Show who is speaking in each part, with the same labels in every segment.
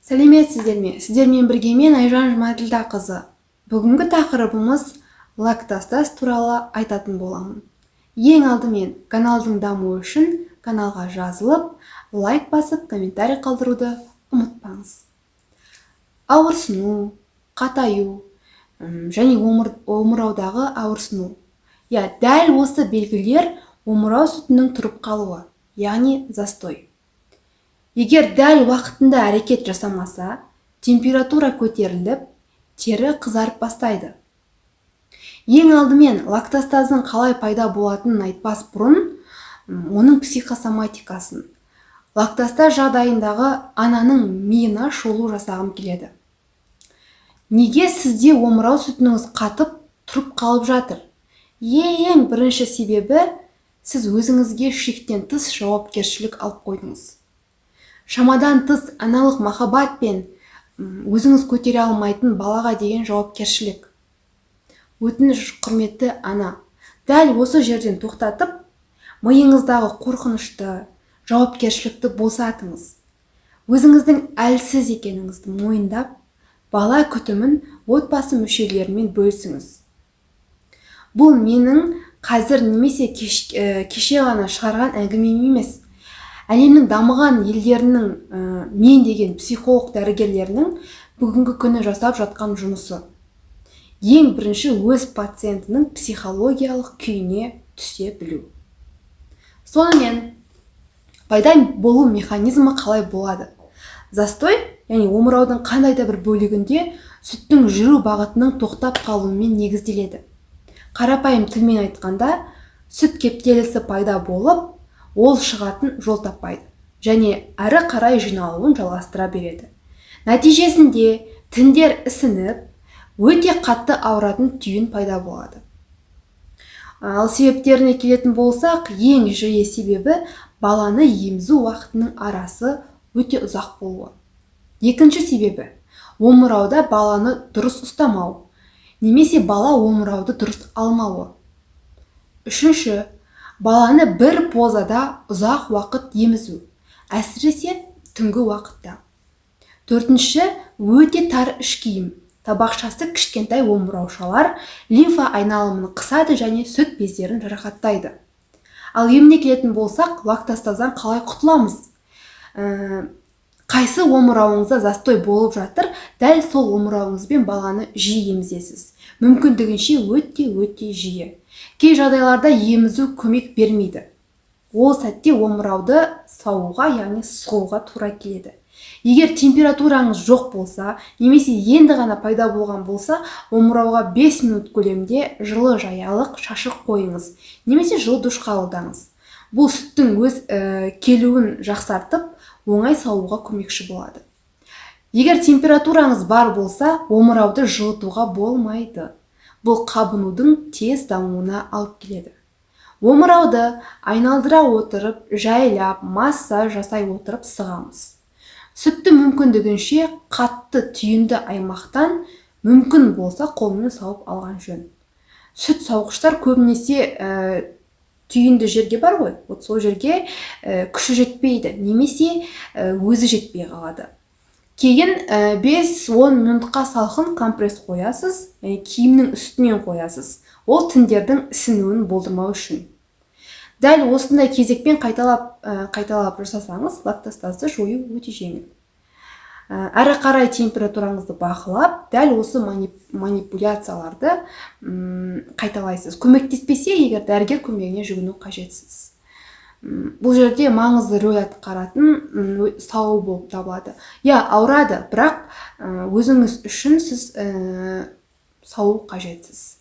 Speaker 1: Сәлеметсіздер ме? Сіздермен бірге мен Айжан Жұмаділдақызы. Бүгінгі тақырыбымыз лактостаз туралы айтатын боламын. Ең алдымен каналдың дамуы үшін каналға жазылып, лайк басып, комментарий қалдыруды ұмытпаңыз. Ауырсыну, қатаю және омыраудағы ауырсыну. Дәл осы белгілер омырау сүтінің тұрып қалуы, яғни застой. Егер дәл уақытында әрекет жасамаса, температура көтеріліп, тері қызарып бастайды. Ең алдымен лактостаздың қалай пайда болатынын айтпас бұрын, оның психосоматикасын, лактостаз жағдайындағы ананың миына шолу жасағым келеді. Неге сізде омырау сүтіңіз қатып, тұрып қалып жатыр? Ең бірінші себебі, сіз өзіңізге шектен тыс жауапкершілік алып қойдыңыз. Шамадан тыс аналық махаббат пен өзіңіз көтере алмайтын балаға деген жауапкершілік. Өтініш, құрметті ана, дәл осы жерден тоқтатып, миыңыздағы қорқынышты, жауапкершілікті босатыңыз. Өзіңіздің әлсіз екеніңізді мойындап, бала күтімін отбасы мүшелерімен бөлісіңіз. Бұл менің қазір немесе кеше ғана шығарған әңгімем емес. Әлемнің дамыған елдерінің мен деген психолог дәрігерлерінің бүгінгі күні жасап жатқан жұмысы. Ең бірінші өз пациентінің психологиялық күйіне түсе білу. Сонымен, пайда болу механизмі қалай болады? Застой, яғни омыраудың қандай да бір бөлігінде сүттің жүру бағытының тоқтап қалуымен негізделеді. Қарапайым тілмен айтқанда, сүт кептелісі пайда болып, ол шығатын жол таппайды және әрі қарай жиналуын жалғастыра береді. Нәтижесінде тіндер ісініп, өте қатты ауыратын түйін пайда болады. Ал себептеріне келетін болсақ, ең жиі себебі баланы емізу уақытының арасы өте ұзақ болуы. Екінші себебі омырауда баланы дұрыс ұстамау, немесе бала омырауды дұрыс алмауы. Үшінші, баланы бір позада ұзақ уақыт емізу, әсіресе түнгі уақытта. Төртінші, өте тар іш киім, табақшасы кішкентай омыраушалар лимфа айналымын қысады және сүт бездерін жарақаттайды. Ал еміне келетін болсақ, лактостаздан қалай құтыламыз? Қайсы омырауыңызда застой болып жатыр, дәл сол омырауыңызбен баланы жиі емізесіз. Мүмкіндігінше өте жиі. Кей жағдайларда емізу көмек бермейді. Ол сәтте омырауды сауға, яғни сұғуға тура келеді. Егер температураңыз жоқ болса, немесе енді ғана пайда болған болса, омырауға 5 минут көлемде жылы жаялық шашық қойыңыз, немесе жылы душ қабылдаңыз. Бұл сүттің өз келуін жақсартып, оңай сауға көмекші болады. Егер температураңыз бар болса, омырауды жылытуға болмайды. Бұл қабынудың тез дамуына алып келеді. Омырауды айналдыра отырып, жайлап, массаж жасай отырып сығамыз. Сүтті мүмкіндігінше қатты түйінді аймақтан мүмкін болса қолмен сауып алған жөн. Сүт сауғыштар көбінесе түйінді жерге бар ғой, сол жерге күші жетпейді, немесе өзі жетпей қалады. Кейін 5-10 минутқа салқын компресс қоясыз, киімнің үстінен қоясыз. Ол тіндердің ісінуін болдырмау үшін. Дәл осындай кезекпен қайталап жасасаңыз, лактостазды жою өте жеңіл. Әрі қарай температураңызды бақылап, дәл осы манипуляцияларды қайталайсыз. Көмектеспесе, егер дәрігер көмегіне жүгіну қажетсіз. Бұл жерде маңызды рөл атқаратын сауы болып табылады. Ауырады, бірақ өзіңіз үшін сіз сауы қажетсіз.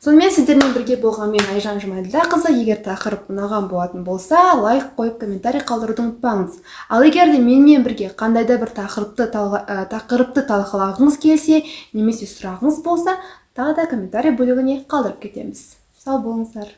Speaker 1: Сонымен сіздермен бірге болған мен Айжан Жұмаділдақызы. Егер тақырып ұнаған болатын болса, лайк қойып, комментарий қалдыруды ұмытпаңыз. Ал егер де менімен бірге қандай да бір тақырыпты талқылағыңыз келсе, немесе сұрағыңыз болса, тағы да комментарий бөлігіне қалдырып кетеміз. Сау болыңыздар.